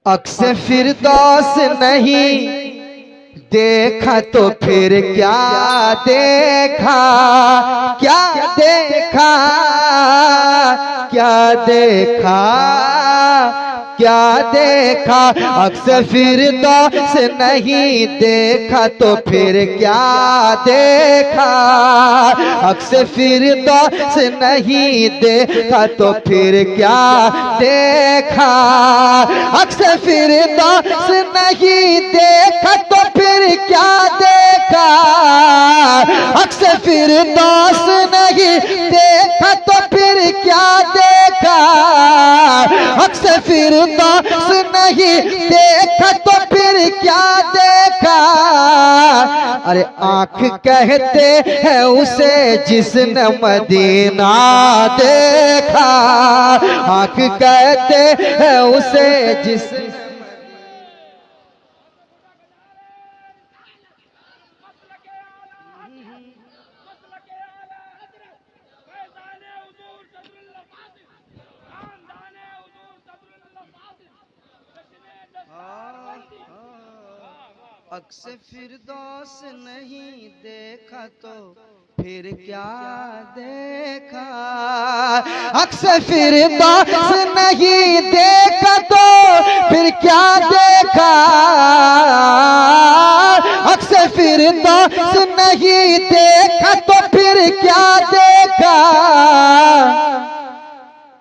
अक्से फिरदौस नहीं देखा तो फिर क्या देखा, क्या देखा, क्या देखा, क्या देखा। अक्से फिरदौस नहीं देखा तो फिर क्या देखा, अक्से फिरदौस नहीं देखा तो फिर क्या देखा, अक्से फिरदौस नहीं देखा तो फिर क्या देखा, अक्से फिरदौस नहीं देखा तो फिर क्या देखा, अक्से फिरदौस नहीं देखा तो फिर क्या देखा। अरे आंख कहते हैं उसे जिसने मदीना देखा, आंख कहते हैं उसे जिसने अक्से फिरदौस नहीं देखा तो फिर क्या देखा, अक्से फिरदौस नहीं देखा तो फिर क्या देखा, अक्से फिरदौस नहीं देखा तो फिर क्या देखा।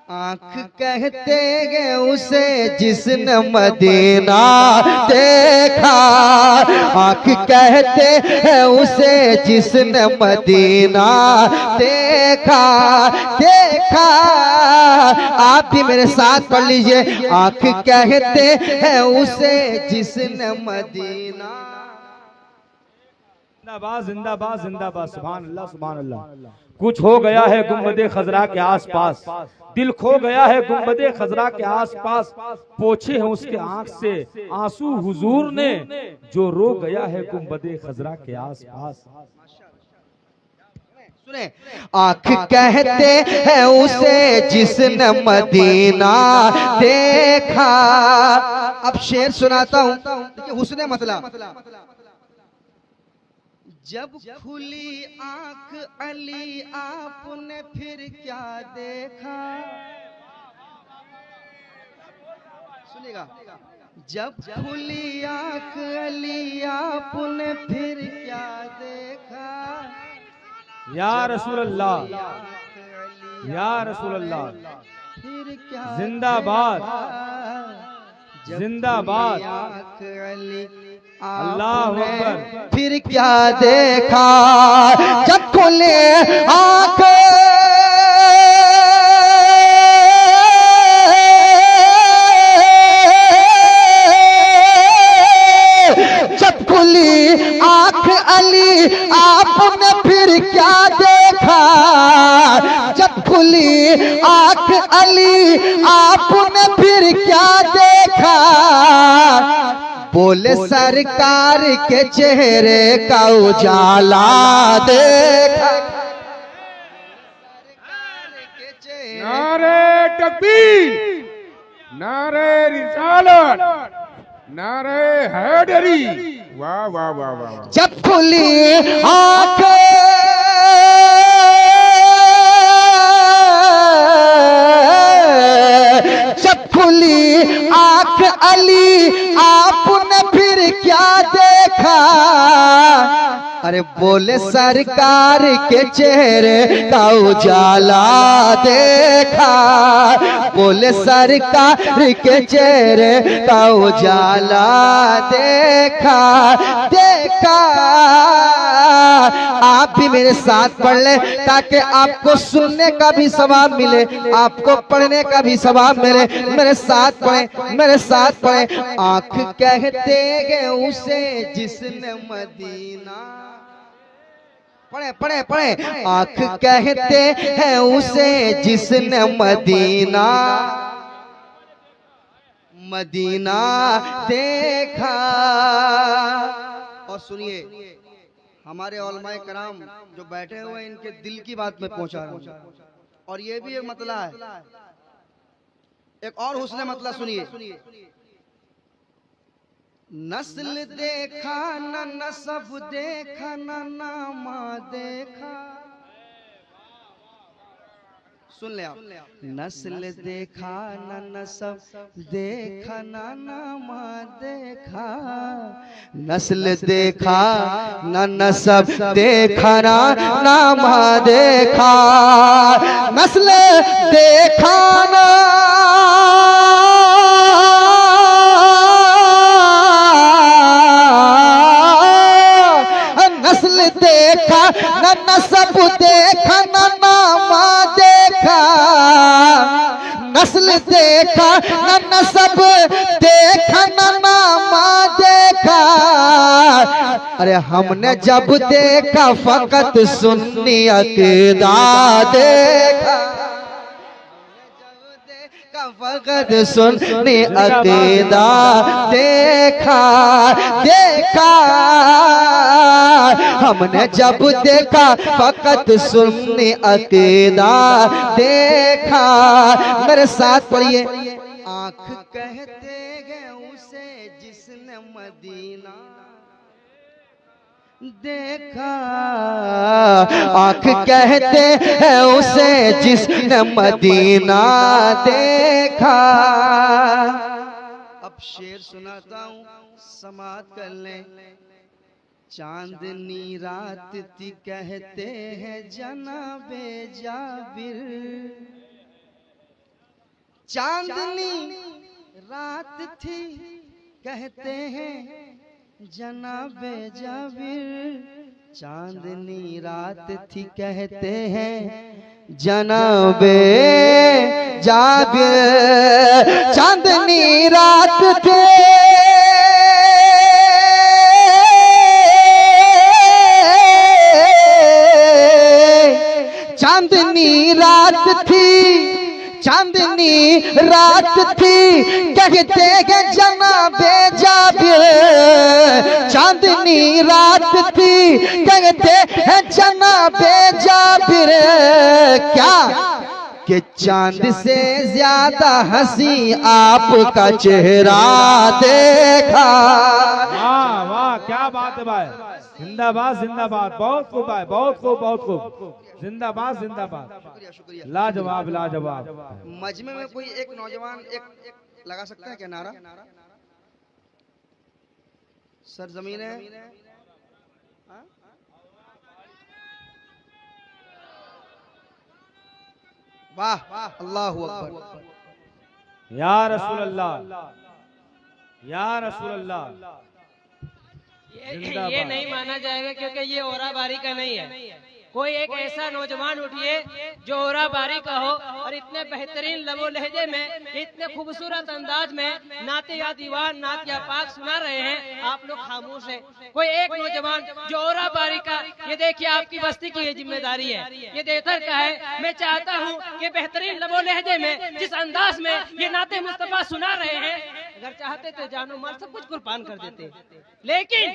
आँख कहते हैं उसे जिसने मदीना देखा, आँख कहते हैं उसे जिसने मदीना देखा, देखा। आप भी मेरे साथ पढ़ लीजिए, आँख कहते हैं उसे जिसने मदीना। जिंदाबाद जिंदाबाद जिंदाबाद, सुभान अल्लाह सुभान अल्लाह। कुछ हो गया है गुंबदे खजरा के आसपास, दिल खो गया है गुंबदे खजरा के आसपास, पोछे हैं उसके आंख से आंसू हुजूर ने, जो रो गया है गुंबदे खजरा के आसपास। सुने, आँख कहते हैं उसे जिसने मदीना देखा। अब शेर सुनाता हूँ, हुस्ने मतला। जब खुली आंख अली आपने फिर क्या देखा, सुनेगा। जब खुली आंख अली आपने फिर क्या देखा, या रसूल अल्लाह, या रसूल अल्लाह, फिर क्या जिंदाबाद जिंदाबाद, अल्लाह अकबर। फिर क्या देखा, जब खुले आंख जब खुली आंख अली आपने फिर क्या देखा, जब खुली आंख अली आपने फिर क्या देखा। बोले सरकार के चेहरे का उजाला देखा, नारे तकबीर, नारे रिसालत, नारे हैदरी, वाह वाह वाह वाह। जब खुली आंख जब खुली आंख अली आपने फिर क्या देखा। अरे बोले सरकार के चेहरे का उजाला देखा, बोले सरकार के चेहरे का उजाला देखा, देखा। आप भी मेरे साथ पढ़ ले ताकि आपको सुनने का भी सवाब मिले, आपको पढ़ने का भी सवाब मिले। मेरे साथ पढ़े, मेरे साथ पढ़े। आंख कहते हैं उसे जिसने मदीना, पढ़े पढ़े पढ़े। आंख कहते हैं उसे जिसने मदीना, मदीना देखा। और सुनिए, हमारे उलमाए कराम जो बैठे हुए हैं, इनके दिल की बात में पहुंचा रहा हूं। और ये भी एक मतला है, एक और हुस्ने मतला सुनिए। नस्ल देखा न नसब देखा न नामा देखा। सुन ले आप, नस्ल देखा न नसब देखा न नामा देखा, नस्ल देखा न नसब देखा न नामा देखा, नस्ल देखा न नस्ल देखा न नसब देखा न नामा देखा, नस्ल देखा न नसब देखा न नामा देखा। अरे हमने जब देखा फकत सुन्नी अकीदा देखा, फकत सुन्नी अकीदा देखा देखा। हमने जब देखा फकत सुन्नी अकीदा देखा। मेरे साथ पढ़िए। आँख कहते हैं उसे जिसने मदीना देखा, आँख कहते हैं उसे जिसने मदीना देखा। अब शेर सुनाता हूँ, समात कर लें। चांदनी रात थी कहते हैं जनाबे जाबिर, चांदनी रात थी कहते हैं जनाबे जाबिर, चांदनी रात थी कहते हैं जनाबे जाबिर, चांदनी रात थी चांदनी रात थी, चांदनी रात थी कहते हैं जनाबे जाबिर, चांदनी रात थी कहते हैं जनाबे जाबिर। क्या कि चांद से ज्यादा हंसी आपका चेहरा देखा। वाह वाह, क्या बात है भाई, जिंदाबाद जिंदाबाद, बहुत खूब भाई, बहुत खूब बहुत खूब, जिंदाबाद जिंदाबाद, शुक्रिया। लाजवाब लाजवाब। मजमे में कोई एक नौजवान एक लगा सकता है क्या नारा? सरजमीन है, वाह अल्लाहु अकबर। या रसूल अल्लाह, या रसूल अल्लाह। ये नहीं माना जाएगा क्योंकि ये ओरा बारी का नहीं है। कोई एक ऐसा नौजवान उठिए जो ओरा बारी का हो और इतने बेहतरीन लबो लहजे में, इतने खूबसूरत अंदाज में नाते या दीवान नात या पाक सुना रहे हैं, आप लोग खामोश हैं। कोई एक नौजवान जो ओरा बारी का, ये देखिए आपकी बस्ती की ये जिम्मेदारी है, ये देवधर का है। मैं चाहता हूँ कि बेहतरीन लबो लहजे में जिस अंदाज में ये नाते मुस्तफा सुना रहे हैं, अगर चाहते तो जानो माल सब कुछ कुर्बान कर देते, लेकिन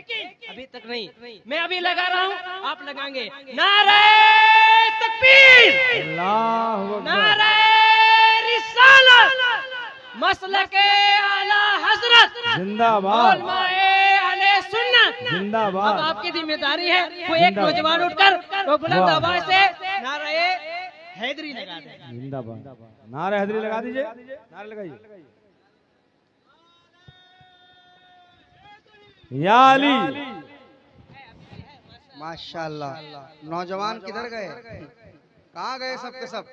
अभी तक नहीं। मैं अभी लगा रहा हूँ, आप लगाएंगे। नारे तकबीर, अल्लाहु अकबर, नारे रिसालत, मसलके आला हजरत जिंदाबाद, उलमाए अहले सुन्नत जिंदाबाद। अब आपकी जिम्मेदारी है, कोई एक नौजवान उठकर तो बुलंद आवाज से नारे हैदरी लगा दे। जिंदाबाद, नारे हैदरी लगा दीजिए, नारे लगाइए। या अली, माशाल्लाह। नौजवान किधर गए, कहाँ गए सब के सब?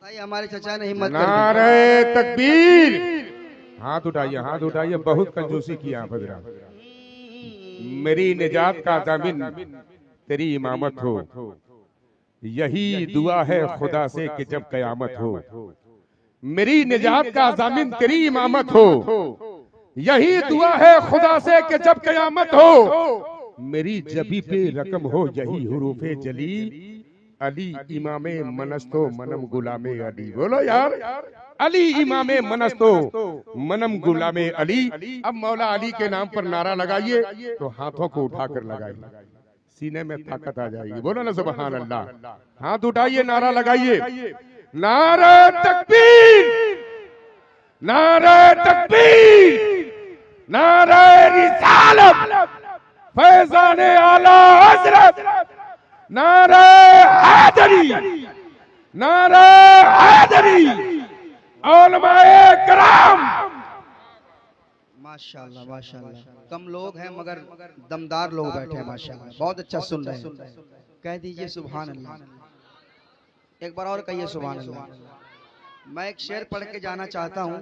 भाई हमारे चचा ने हिम्मत कर दी। नारे तकबीर, हाथ उठाइए, हाथ उठाइए। बहुत कंजूसी की आप हजरात। मेरी निजात का जामिन तेरी इमामत हो, यही दुआ है खुदा से कि जब कयामत हो। मेरी निजात का जामिन तेरी इमामत हो, यही दुआ है खुदा से कि जब कयामत हो। मेरी जबी पे रकम हो यही हुरूफे जली, अली इमामे मनस्तो मनम गुलामे अली। बोलो यार, अली इमामे मनस्तो मनम गुलामे अली। अब मौला अली के नाम पर नारा लगाइए तो हाथों को उठाकर लगाइए, सीने में ताकत आ जाएगी। बोलो ना सुभान अल्लाह। हाथ उठाइए, नारा लगाइए। नारे तकबीर, नारे तकबीर, नारे रिसालत फैजान आला हजरत, नारे हैदरी, नारे हैदरी, उलमाए कराम। माशाल्लाह माशाल्लाह, कम लोग हैं मगर दमदार लोग बैठे हैं माशाल्लाह, बहुत अच्छा सुन रहे हैं। कह दीजिए सुभान अल्लाह, एक बार और कहिए सुभान अल्लाह। मैं एक शेर पढ़ के जाना चाहता हूँ,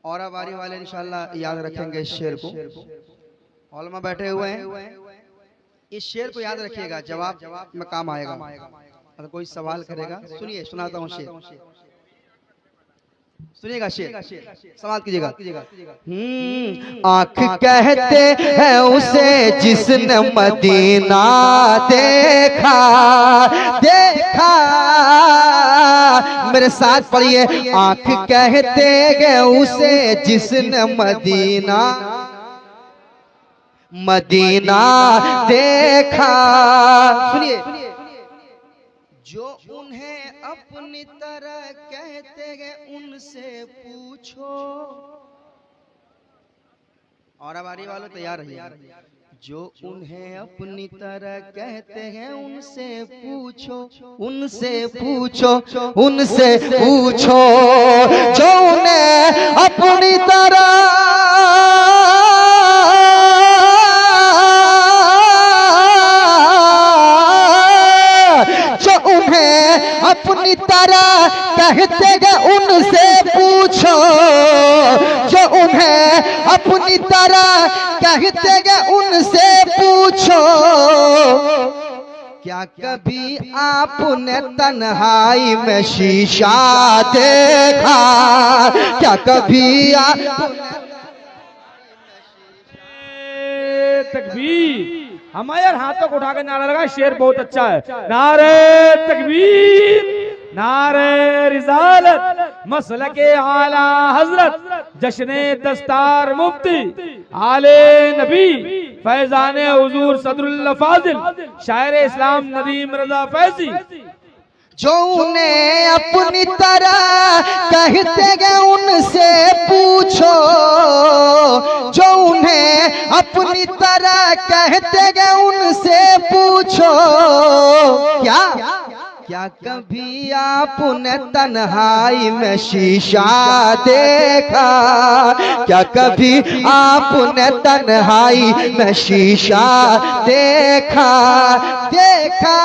और बारी वाले इंशाल्लाह याद रखेंगे इस शेर को। उलमा बैठे हुए हैं, इस शेर को याद रखिएगा, जवाब में काम आएगा। अगर कोई सवाल करेगा, सुनिए सुनाता हूँ शेर, सुनिएगा शेर, समाप्त कीजिएगा। आँख कहते हैं उसे जिसने मदीना देखा, देखा, मेरे साथ पढ़िए। आँख कहते हैं उसे जिसने मदीना, मदीना देखा। सुनिए, जो उन्हें अपनी तरह कहते हैं उनसे पूछो। और बारी वालों तैयार रहिए। जो उन्हें अपनी तरह कहते हैं उनसे पूछो, उनसे पूछो, उनसे पूछो। जो उन्हें अपनी तरह, अपनी तरह कहते हैं उनसे पूछो। जो उन्हें अपनी तरह कहते हैं उनसे पूछो। क्या कभी आपने तन्हाई में शीशा देखा? क्या कभी आपने तकबीर, हमारे हाथों को उठा के नारा लगा। शेर बहुत अच्छा है। नारे तकबीर, नारे रिसालत, मसलके आला हजरत, जश्ने दस्तार मुफ्ती, आले नबी, फैजाने हुजूर सदरुल्लाह फाजिल, शायर इस्लाम नदीम रजा फैजी। जो उन्हें अपनी तरह कहते हैं उनसे पूछो। जो उन्हें अपनी तरह कहते हैं उनसे पूछो। क्या कभी आपने तन्हाई में शीशा देखा? क्या कभी आपने तन्हाई में शीशा देखा? देखा।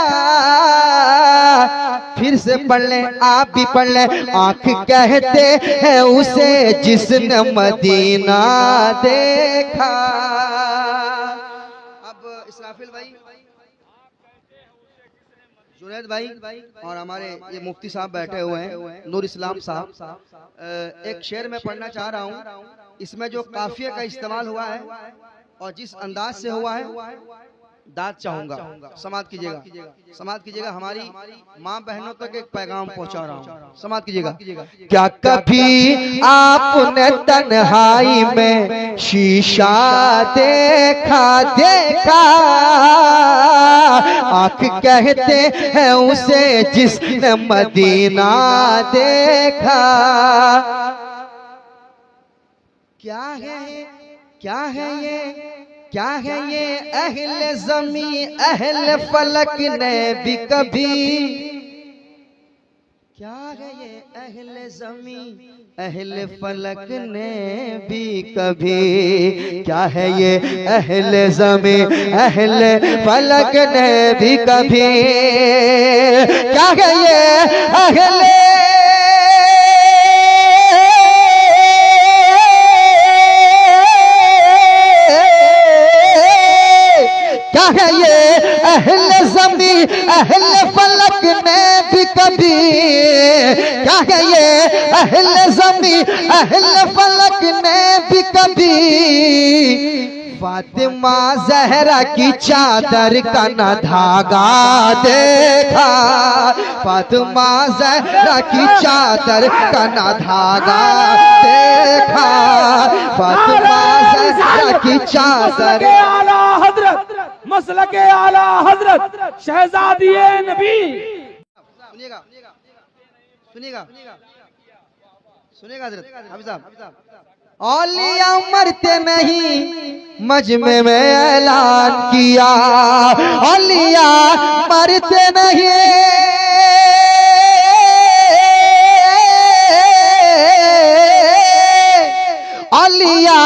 फिर से पढ़ लें, आप भी पढ़ लें। आँख कहते हैं उसे जिसने मदीना देखा। अब इसराफिल भाई, जुनैद भाई और हमारे ये मुफ्ती साहब बैठे हुए हैं, नूर इस्लाम साहब, एक शेर में पढ़ना चाह रहा हूँ। इसमें जो काफिया का इस्तेमाल हुआ है और जिस अंदाज से हुआ है, दाद चाहूंगा, समाप्त कीजिएगा, समाप्त कीजिएगा। हमारी माँ बहनों तक एक पैगाम पहुंचा रहा हूँ, समाप्त कीजिएगा। क्या कभी आपने तन्हाई में शीशा देखा? देखा। आँख कहते हैं उसे जिसने मदीना देखा। क्या है, क्या है ये, क्या है ये अहले ज़मी अहले फलक ने भी कभी, क्या है ये अहले ज़मी अहले फलक ने भी कभी, क्या है ये अहले ज़मी अहले फलक ने भी कभी, क्या है ये अहले है ये अहले ज़मी अहले फलक ने भी कभी, क्या है ये अहले ज़मी अहले फलक ने भी कभी, फातिमा ज़हरा की चादर का न धागा देखा, फातिमा ज़हरा की चादर का न धागा देखा, फातिमा ज़हरा की चादर। आला हजरत, मसलके आला हजरत, शहजादिए नबी। सुनिएगा, सुनिएगा, सुनिएगा हज़रत हाफ़िज़ साहब, औलिया मरते नहीं, मजमे में ऐलान किया। औलिया मरते नहीं, औलिया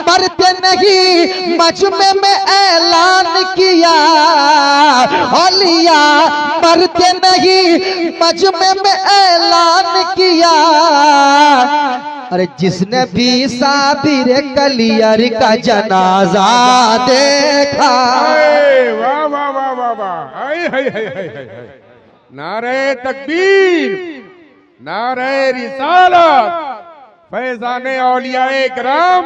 मरते नहीं, मजमे में ऐलान किया। औलिया मरते नहीं, मजमे में ऐलान किया। अरे जिसने भी साबिर कलियर का जनाजा देखा, वाह वाह वाह वाह वाह, हाय हाय हाय हाय हाय, नारे तकबीर, नारे रिसालत, फैजाने औलियाए किराम।